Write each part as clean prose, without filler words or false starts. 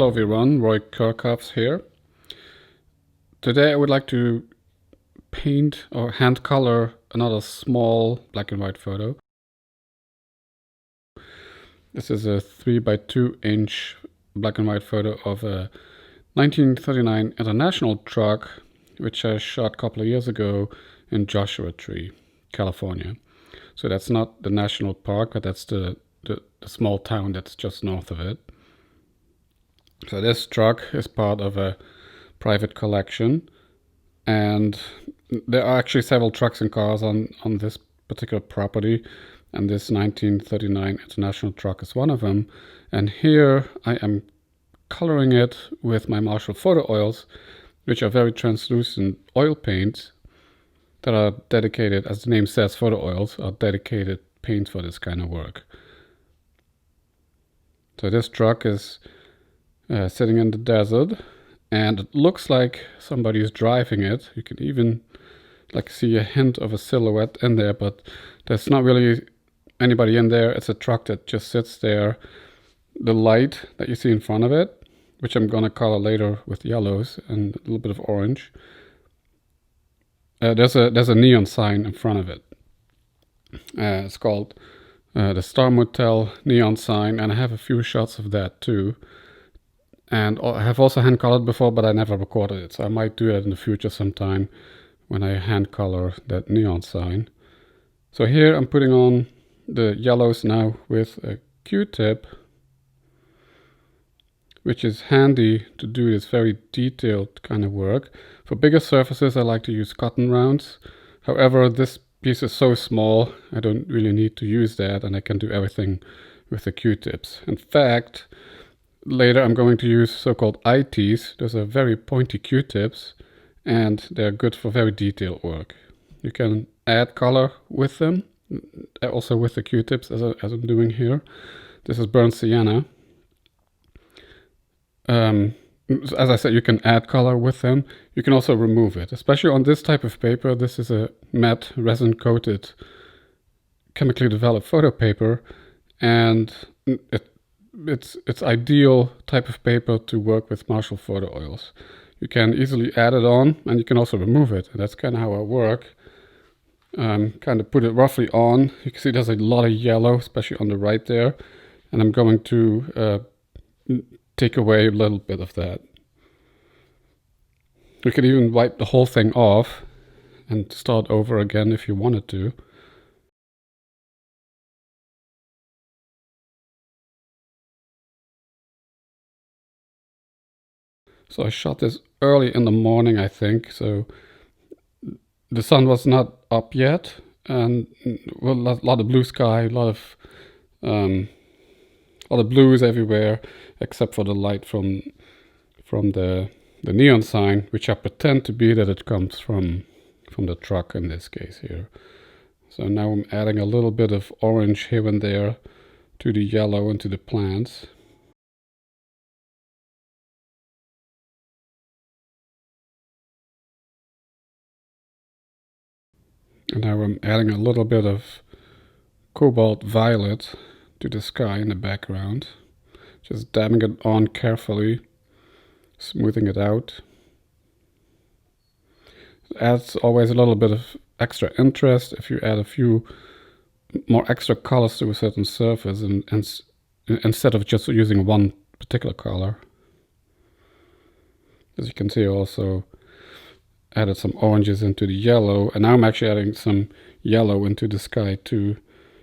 Hello everyone, Roy Kerckhoffs here. Today I would like to paint or hand color another small black and white photo. This is a 3 by 2 inch black and white photo of a 1939 International truck which I shot a couple of years ago in Joshua Tree, California. So that's not the national park, but that's the small town that's just north of it. So this truck is part of a private collection, and there are actually several trucks and cars on this particular property, and this 1939 International truck is one of them. And here I am coloring it with my Marshall photo oils, which are very translucent oil paints that are dedicated, as the name says, photo oils are dedicated paints for this kind of work. So this truck is sitting in the desert, and it looks like somebody is driving it. You can even see a hint of a silhouette in there, but there's not really anybody in there. It's a truck that just sits there. The light that you see in front of it, which I'm gonna color later with yellows and a little bit of orange, there's a neon sign in front of it. It's called the Star Motel neon sign, and I have a few shots of that too. And I have also hand colored before, but I never recorded it, so I might do that in the future sometime when I hand color that neon sign. So here I'm putting on the yellows now with a Q-tip, which is handy to do this very detailed kind of work. For bigger surfaces I like to use cotton rounds. However, this piece is so small I don't really need to use that, and I can do everything with the Q-tips. In fact, later I'm going to use so-called ITs. Those are very pointy Q-tips, and they're good for very detailed work. You can add color with them, also with the Q-tips, as I'm doing here. This is burnt sienna. As I said, you can add color with them. You can also remove it, especially on this type of paper. This is a matte resin-coated chemically developed photo paper, and it's ideal type of paper to work with Marshall photo oils. You can easily add it on, and you can also remove it. And that's kind of how I work. Kind of put it roughly on. You can see there's a lot of yellow, especially on the right there, and I'm going to take away a little bit of that. You could even wipe the whole thing off and start over again if you wanted to. So I shot this early in the morning, I think, so the sun was not up yet, and a lot of blue sky, a lot of blues everywhere, except for the light from the neon sign, which I pretend to be that it comes from the truck in this case here. So now I'm adding a little bit of orange here and there to the yellow and to the plants. And now I'm adding a little bit of cobalt violet to the sky in the background. Just dabbing it on carefully, smoothing it out. It adds always a little bit of extra interest if you add a few more extra colors to a certain surface, and instead of just using one particular color. As you can see, I also added some oranges into the yellow, and now I'm actually adding some yellow into the sky too,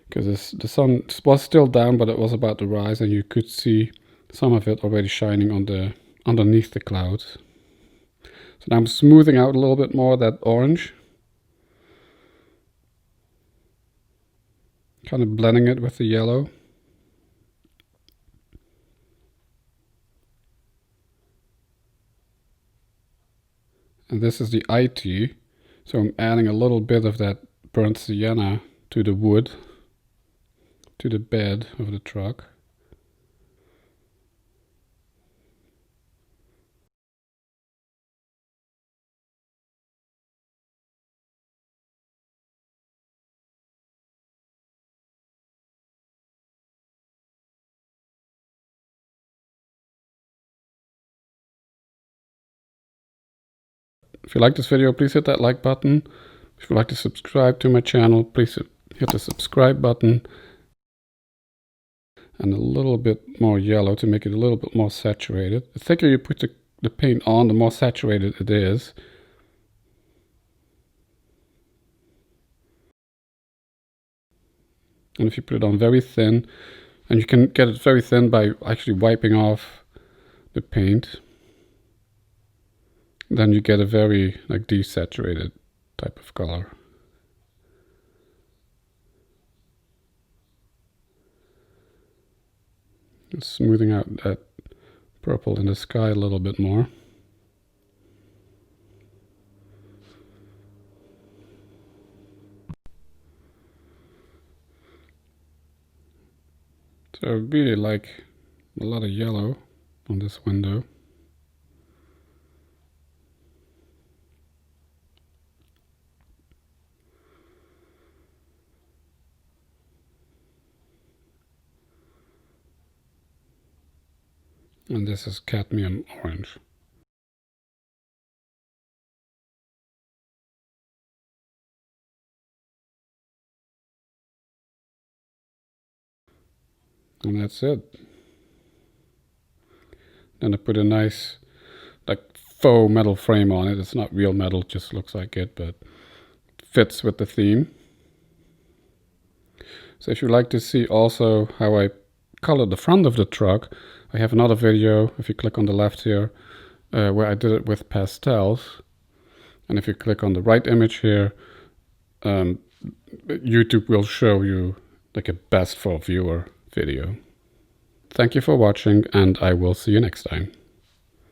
because the sun was still down, but it was about to rise, and you could see some of it already shining on underneath the clouds. So now I'm smoothing out a little bit more of that orange, kind of blending it with the yellow. And this is the IT, so I'm adding a little bit of that burnt sienna to the wood, to the bed of the truck. If you like this video, please hit that like button. If you'd like to subscribe to my channel, please hit the subscribe button. And a little bit more yellow to make it a little bit more saturated. The thicker you put the paint on, the more saturated it is. And if you put it on very thin, and you can get it very thin by actually wiping off the paint, then you get a very like desaturated type of color. Just smoothing out that purple in the sky a little bit more. So I really like a lot of yellow on this window. And this is cadmium orange. And that's it. Then I put a nice like faux metal frame on it. It's not real metal, just looks like it, but fits with the theme. So if you'd like to see also how I colored the front of the truck, I have another video, if you click on the left here, where I did it with pastels. And if you click on the right image here, YouTube will show you like a best for viewer video. Thank you for watching, and I will see you next time.